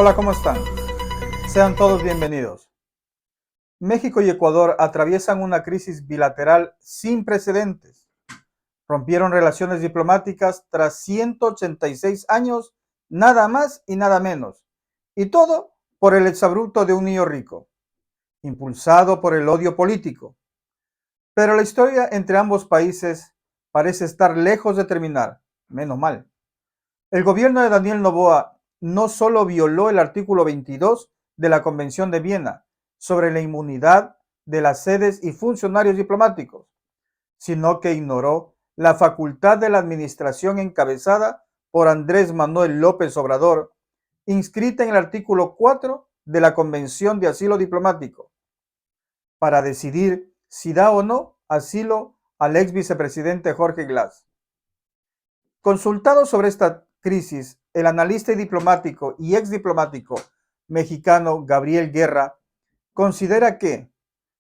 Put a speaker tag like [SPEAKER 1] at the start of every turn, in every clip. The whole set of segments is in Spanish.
[SPEAKER 1] Hola, ¿cómo están? Sean todos bienvenidos. México y Ecuador atraviesan una crisis bilateral sin precedentes. Rompieron relaciones diplomáticas tras 186 años, nada más y nada menos. Y todo por el exabrupto de un niño rico, impulsado por el odio político. Pero la historia entre ambos países parece estar lejos de terminar, menos mal. El gobierno de Daniel Noboa no solo violó el artículo 22 de la Convención de Viena sobre la inmunidad de las sedes y funcionarios diplomáticos, sino que ignoró la facultad de la administración encabezada por Andrés Manuel López Obrador, inscrita en el artículo 4 de la Convención de Asilo Diplomático, para decidir si da o no asilo al ex vicepresidente Jorge Glass. Consultado sobre esta crisis, el analista diplomático y ex diplomático mexicano Gabriel Guerra considera que,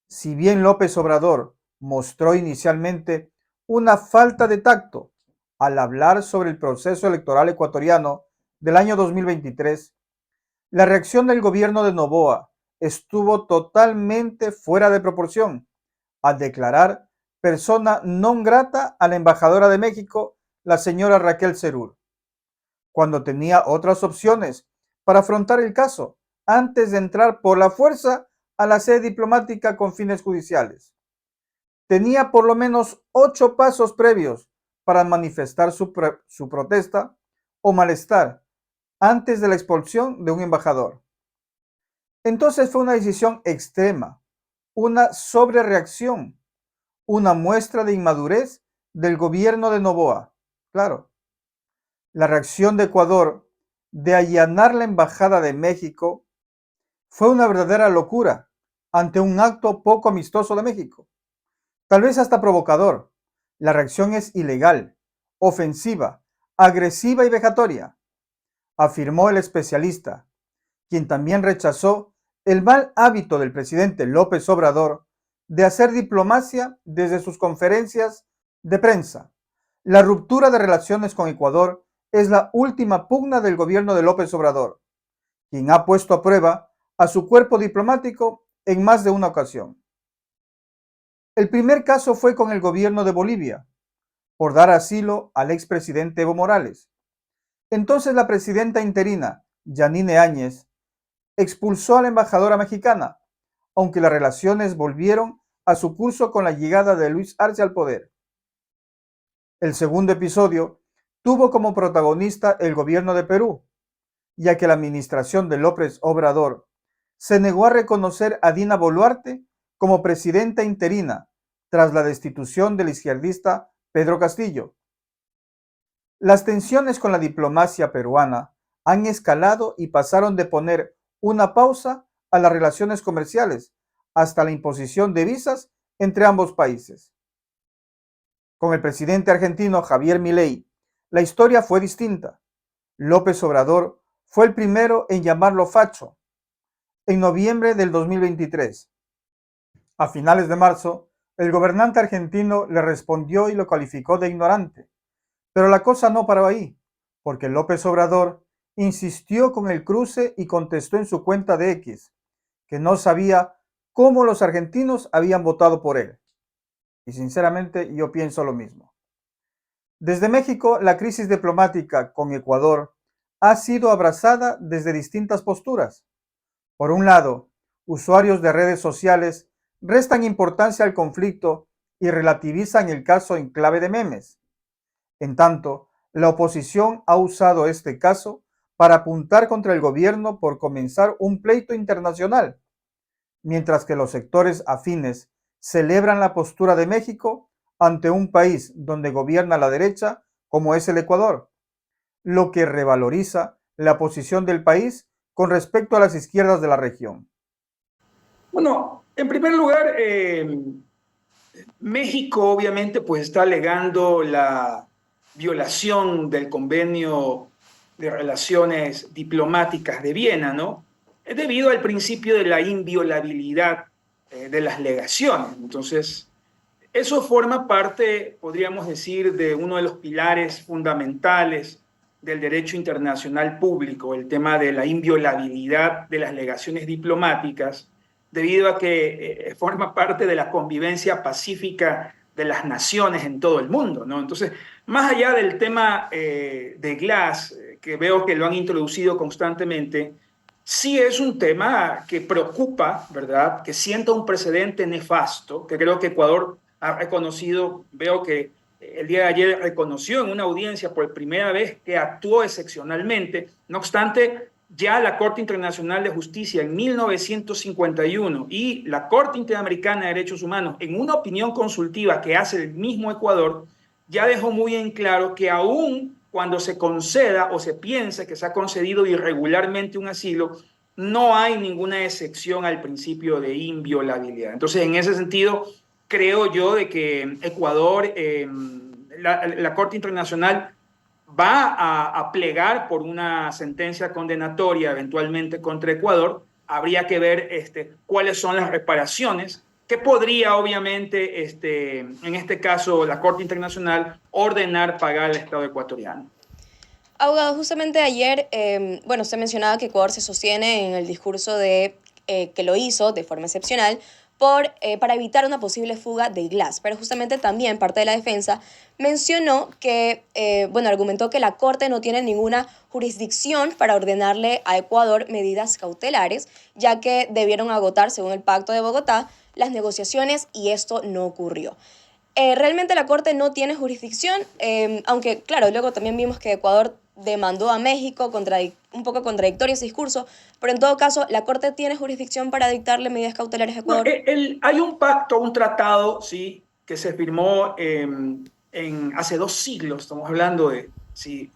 [SPEAKER 1] si bien López Obrador mostró inicialmente una falta de tacto al hablar sobre el proceso electoral ecuatoriano del año 2023, la reacción del gobierno de Noboa estuvo totalmente fuera de proporción al declarar persona non grata a la embajadora de México, la señora Raquel Serur, cuando tenía otras opciones para afrontar el caso antes de entrar por la fuerza a la sede diplomática con fines judiciales. Tenía por lo menos 8 pasos previos para manifestar su protesta o malestar antes de la expulsión de un embajador. Entonces fue una decisión extrema, una sobrereacción, una muestra de inmadurez del gobierno de Noboa. Claro, la reacción de Ecuador de allanar la embajada de México fue una verdadera locura ante un acto poco amistoso de México, tal vez hasta provocador. La reacción es ilegal, ofensiva, agresiva y vejatoria, afirmó el especialista, quien también rechazó el mal hábito del presidente López Obrador de hacer diplomacia desde sus conferencias de prensa. La ruptura de relaciones con Ecuador es la última pugna del gobierno de López Obrador, quien ha puesto a prueba a su cuerpo diplomático en más de una ocasión. El primer caso fue con el gobierno de Bolivia, por dar asilo al expresidente Evo Morales. Entonces la presidenta interina, Yanine Áñez, expulsó a la embajadora mexicana, aunque las relaciones volvieron a su curso con la llegada de Luis Arce al poder. El segundo episodio tuvo como protagonista el gobierno de Perú, ya que la administración de López Obrador se negó a reconocer a Dina Boluarte como presidenta interina tras la destitución del izquierdista Pedro Castillo. Las tensiones con la diplomacia peruana han escalado y pasaron de poner una pausa a las relaciones comerciales hasta la imposición de visas entre ambos países. Con el presidente argentino Javier Milei, la historia fue distinta. López Obrador fue el primero en llamarlo facho en noviembre del 2023. A finales de marzo, el gobernante argentino le respondió y lo calificó de ignorante. Pero la cosa no paró ahí, porque López Obrador insistió con el cruce y contestó en su cuenta de X, que no sabía cómo los argentinos habían votado por él. Y sinceramente yo pienso lo mismo. Desde México, la crisis diplomática con Ecuador ha sido abrazada desde distintas posturas. Por un lado, usuarios de redes sociales restan importancia al conflicto y relativizan el caso en clave de memes. En tanto, la oposición ha usado este caso para apuntar contra el gobierno por comenzar un pleito internacional, mientras que los sectores afines celebran la postura de México ante un país donde gobierna la derecha, como es el Ecuador, lo que revaloriza la posición del país con respecto a las izquierdas de la región.
[SPEAKER 2] Bueno, en primer lugar, México obviamente pues está alegando la violación del convenio de relaciones diplomáticas de Viena, ¿no? Es debido al principio de la inviolabilidad de las legaciones. Entonces, eso forma parte, podríamos decir, de uno de los pilares fundamentales del derecho internacional público, el tema de la inviolabilidad de las legaciones diplomáticas, debido a que forma parte de la convivencia pacífica de las naciones en todo el mundo, ¿no? Entonces, más allá del tema de Glass, que veo que lo han introducido constantemente, sí es un tema que preocupa, ¿verdad? Que sienta un precedente nefasto, que creo que Ecuador ha reconocido, veo que el día de ayer reconoció en una audiencia por primera vez que actuó excepcionalmente. No obstante, ya la Corte Internacional de Justicia en 1951 y la Corte Interamericana de Derechos Humanos, en una opinión consultiva que hace el mismo Ecuador, ya dejó muy en claro que aún cuando se conceda o se piense que se ha concedido irregularmente un asilo, no hay ninguna excepción al principio de inviolabilidad. Entonces, en ese sentido, creo yo de que Ecuador, la Corte Internacional va a plegar por una sentencia condenatoria eventualmente contra Ecuador. Habría que ver cuáles son las reparaciones que podría, obviamente, en este caso, la Corte Internacional ordenar pagar al Estado ecuatoriano.
[SPEAKER 3] Abogado, justamente ayer, bueno, usted mencionaba que Ecuador se sostiene en el discurso de que lo hizo de forma excepcional para evitar una posible fuga del Glass. Pero justamente también parte de la defensa mencionó que, bueno, argumentó que la Corte no tiene ninguna jurisdicción para ordenarle a Ecuador medidas cautelares, ya que debieron agotar, según el Pacto de Bogotá, las negociaciones y esto no ocurrió. Realmente la Corte no tiene jurisdicción, aunque claro, luego también vimos que Ecuador demandó a México, un poco contradictorio ese discurso, pero en todo caso, ¿la Corte tiene jurisdicción para dictarle medidas cautelares a Ecuador?
[SPEAKER 2] Hay un pacto, un tratado, sí, que se firmó hace 2 siglos, estamos hablando de sí,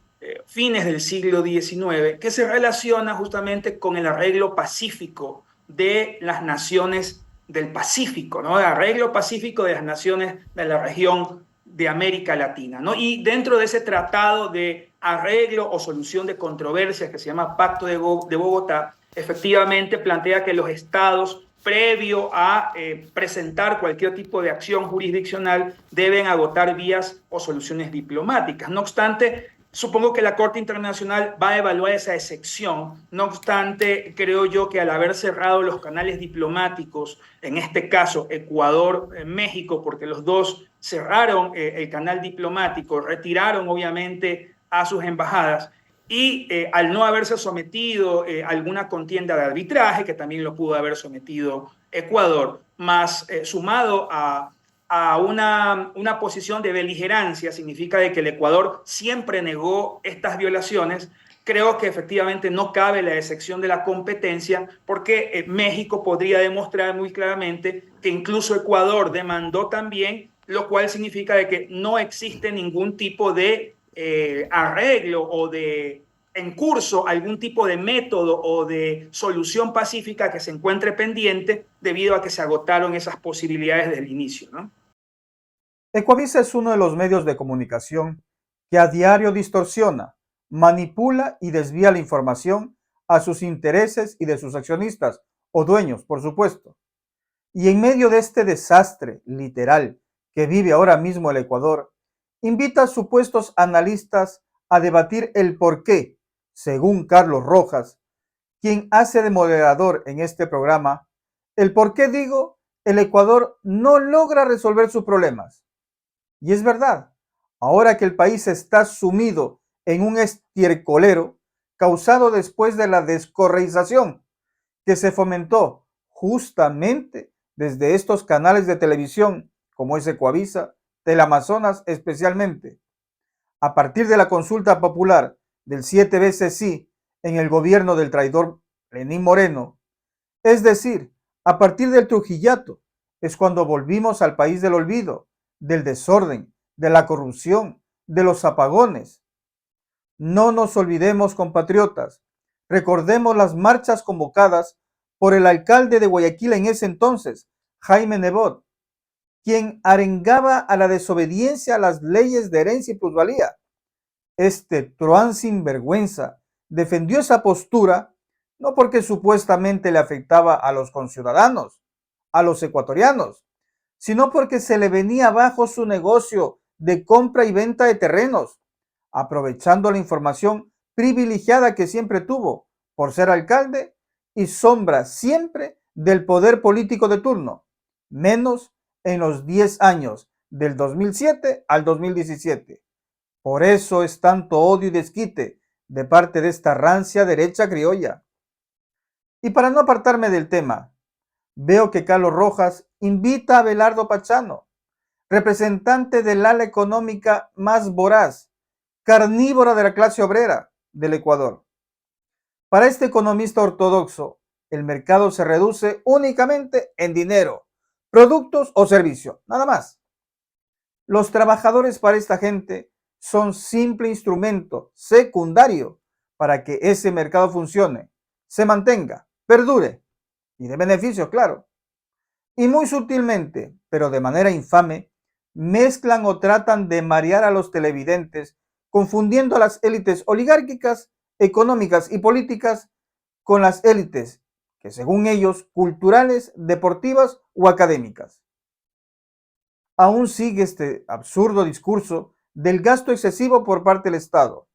[SPEAKER 2] fines del siglo XIX, que se relaciona justamente con el arreglo pacífico de las naciones del Pacífico, ¿no? El arreglo pacífico de las naciones de la región de América Latina, ¿no? Y dentro de ese tratado de arreglo o solución de controversias que se llama Pacto de Bogotá, efectivamente plantea que los estados, previo a presentar cualquier tipo de acción jurisdiccional, deben agotar vías o soluciones diplomáticas. No obstante, supongo que la Corte Internacional va a evaluar esa excepción. No obstante, creo yo que al haber cerrado los canales diplomáticos, en este caso Ecuador, México, porque los dos cerraron el canal diplomático, retiraron obviamente a sus embajadas, y al no haberse sometido a alguna contienda de arbitraje, que también lo pudo haber sometido Ecuador, más sumado a una posición de beligerancia, significa de que el Ecuador siempre negó estas violaciones. Creo que efectivamente no cabe la excepción de la competencia, porque México podría demostrar muy claramente que incluso Ecuador demandó también, lo cual significa de que no existe ningún tipo de arreglo o de en curso algún tipo de método o de solución pacífica que se encuentre pendiente debido a que se agotaron esas posibilidades desde el inicio, ¿no?
[SPEAKER 1] Ecuavisa es uno de los medios de comunicación que a diario distorsiona, manipula y desvía la información a sus intereses y de sus accionistas o dueños, por supuesto. Y en medio de este desastre literal que vive ahora mismo el Ecuador, invita a supuestos analistas a debatir el por qué, según Carlos Rojas, quien hace de moderador en este programa, el por qué digo, el Ecuador no logra resolver sus problemas. Y es verdad, ahora que el país está sumido en un estiercolero causado después de la descorreización que se fomentó justamente desde estos canales de televisión como es Ecuavisa, Teleamazonas especialmente, a partir de la consulta popular del 7 veces sí en el gobierno del traidor Lenín Moreno, es decir, a partir del Trujillato, es cuando volvimos al país del olvido, del desorden, de la corrupción, de los apagones. No nos olvidemos, compatriotas, recordemos las marchas convocadas por el alcalde de Guayaquil en ese entonces, Jaime Nebot, quien arengaba a la desobediencia a las leyes de herencia y plusvalía. Este truán sinvergüenza defendió esa postura no porque supuestamente le afectaba a los conciudadanos, a los ecuatorianos, sino porque se le venía abajo su negocio de compra y venta de terrenos, aprovechando la información privilegiada que siempre tuvo por ser alcalde y sombra siempre del poder político de turno, menos en los 10 años del 2007 al 2017. Por eso es tanto odio y desquite de parte de esta rancia derecha criolla. Y para no apartarme del tema, veo que Carlos Rojas invita a Abelardo Pachano, representante del ala económica más voraz, carnívora de la clase obrera del Ecuador. Para este economista ortodoxo, el mercado se reduce únicamente en dinero, productos o servicios, nada más. Los trabajadores para esta gente son simple instrumento secundario para que ese mercado funcione, se mantenga, perdure y de beneficio, claro. Y muy sutilmente, pero de manera infame, mezclan o tratan de marear a los televidentes, confundiendo a las élites oligárquicas, económicas y políticas con las élites, que según ellos, culturales, deportivas o académicas. Aún sigue este absurdo discurso del gasto excesivo por parte del Estado,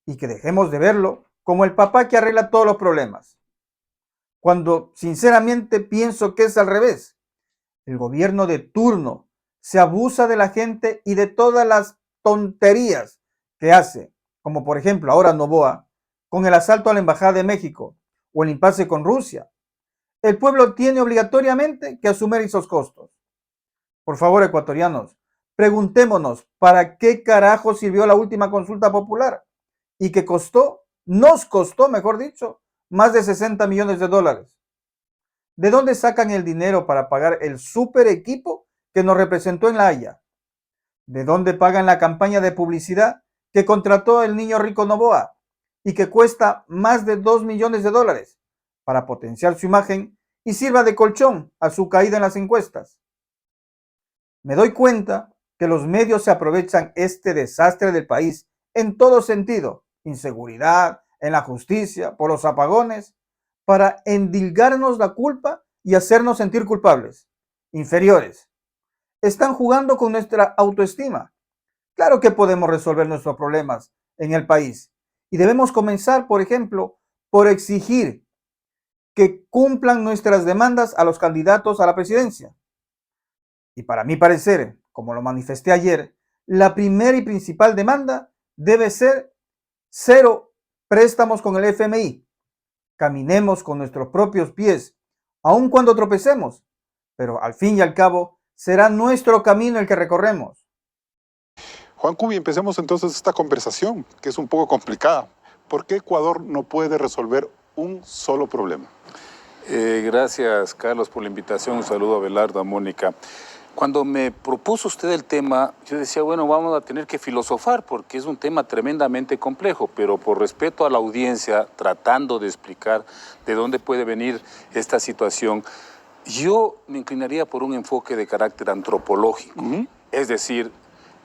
[SPEAKER 1] y que dejemos de verlo como el papá que arregla todos los problemas, cuando sinceramente pienso que es al revés. El gobierno de turno se abusa de la gente y de todas las tonterías que hace, como por ejemplo ahora Noboa, con el asalto a la Embajada de México o el impasse con Rusia. El pueblo tiene obligatoriamente que asumir esos costos. Por favor, ecuatorianos, preguntémonos para qué carajo sirvió la última consulta popular y que nos costó, mejor dicho, más de 60 millones de dólares. ¿De dónde sacan el dinero para pagar el super equipo que nos representó en La Haya? ¿De dónde pagan la campaña de publicidad que contrató el niño rico Noboa y que cuesta más de 2 millones de dólares para potenciar su imagen y sirva de colchón a su caída en las encuestas? Me doy cuenta que los medios se aprovechan este desastre del país en todo sentido, inseguridad, en la justicia, por los apagones, para endilgarnos la culpa y hacernos sentir culpables, inferiores. Están jugando con nuestra autoestima. Claro que podemos resolver nuestros problemas en el país y debemos comenzar, por ejemplo, por exigir que cumplan nuestras demandas a los candidatos a la presidencia. Y para mi parecer, como lo manifesté ayer, la primera y principal demanda debe ser 0 préstamos con el FMI. Caminemos con nuestros propios pies, aun cuando tropecemos, pero al fin y al cabo será nuestro camino el que recorremos.
[SPEAKER 4] Juan Cubi, empecemos entonces esta conversación, que es un poco complicada. ¿Por qué Ecuador no puede resolver un solo problema?
[SPEAKER 5] Gracias, Carlos, por la invitación. Un saludo a Abelardo, a Mónica. Cuando me propuso usted el tema, yo decía, bueno, vamos a tener que filosofar porque es un tema tremendamente complejo, pero por respeto a la audiencia, tratando de explicar de dónde puede venir esta situación, yo me inclinaría por un enfoque de carácter antropológico. Es decir,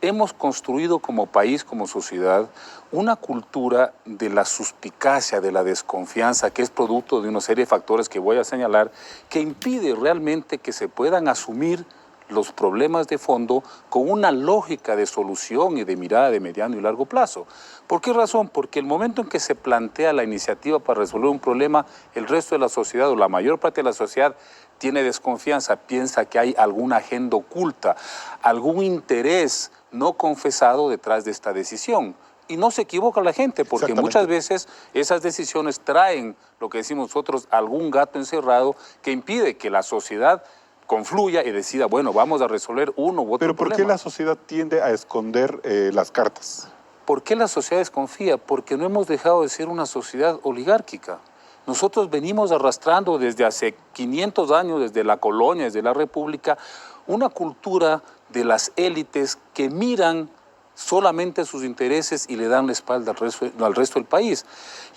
[SPEAKER 5] hemos construido como país, como sociedad, una cultura de la suspicacia, de la desconfianza, que es producto de una serie de factores que voy a señalar, que impide realmente que se puedan asumir los problemas de fondo con una lógica de solución y de mirada de mediano y largo plazo. ¿Por qué razón? Porque el momento en que se plantea la iniciativa para resolver un problema, el resto de la sociedad o la mayor parte de la sociedad tiene desconfianza, piensa que hay alguna agenda oculta, algún interés no confesado detrás de esta decisión. Y no se equivoca la gente, porque muchas veces esas decisiones traen, lo que decimos nosotros, algún gato encerrado que impide que la sociedad confluya y decida, bueno, vamos a resolver uno u otro
[SPEAKER 4] Pero ¿por
[SPEAKER 5] problema.
[SPEAKER 4] qué la sociedad tiende a esconder las cartas?
[SPEAKER 5] ¿Por qué la sociedad desconfía? Porque no hemos dejado de ser una sociedad oligárquica. Nosotros venimos arrastrando desde hace 500 años, desde la colonia, desde la república, una cultura de las élites que miran solamente sus intereses y le dan la espalda al resto del país.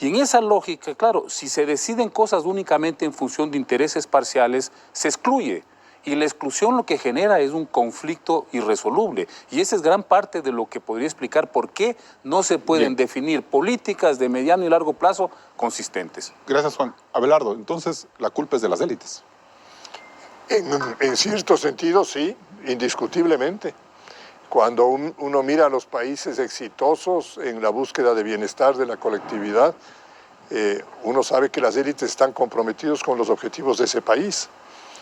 [SPEAKER 5] Y en esa lógica, claro, si se deciden cosas únicamente en función de intereses parciales, se excluye. Y la exclusión lo que genera es un conflicto irresoluble. Y esa es gran parte de lo que podría explicar por qué no se pueden definir políticas de mediano y largo plazo consistentes.
[SPEAKER 4] Gracias, Juan. Abelardo, entonces la culpa es de las élites.
[SPEAKER 6] En cierto sentido, sí, indiscutiblemente.
[SPEAKER 4] Cuando uno mira a los países exitosos en la búsqueda de bienestar de la colectividad, uno sabe que las élites están comprometidos con los objetivos de ese país.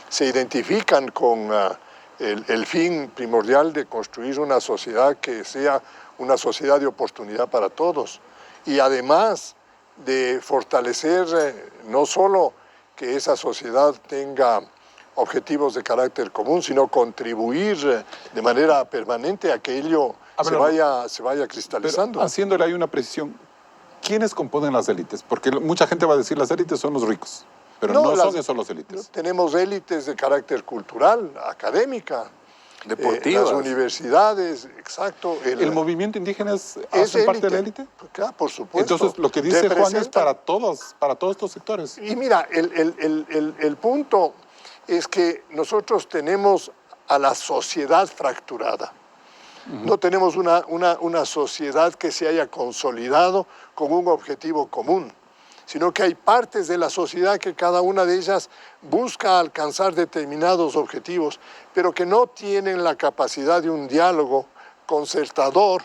[SPEAKER 4] Se identifican con el fin primordial de construir una sociedad que sea una sociedad de oportunidad para todos. Y además de fortalecer no solo que esa sociedad tenga objetivos de carácter común, sino contribuir de manera permanente a que ello se vaya cristalizando.
[SPEAKER 6] Pero haciéndole ahí una precisión, ¿quiénes componen las élites? Porque mucha gente va a decir las élites son los ricos, pero no son esos los élites.
[SPEAKER 4] Tenemos élites de carácter cultural, académica,
[SPEAKER 5] Deportivas.
[SPEAKER 4] las universidades, exacto.
[SPEAKER 6] ¿El movimiento indígena hace parte de la élite?
[SPEAKER 4] Claro, por supuesto.
[SPEAKER 6] Entonces, lo que dice Juan es para todos estos sectores.
[SPEAKER 4] Y mira, el punto es que nosotros tenemos a la sociedad fracturada. No tenemos una sociedad que se haya consolidado con un objetivo común, sino que hay partes de la sociedad que cada una de ellas busca alcanzar determinados objetivos, pero que no tienen la capacidad de un diálogo concertador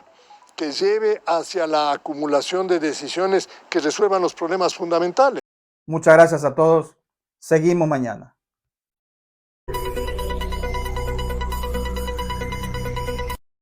[SPEAKER 4] que lleve hacia la acumulación de decisiones que resuelvan los problemas fundamentales.
[SPEAKER 1] Muchas gracias a todos. Seguimos mañana.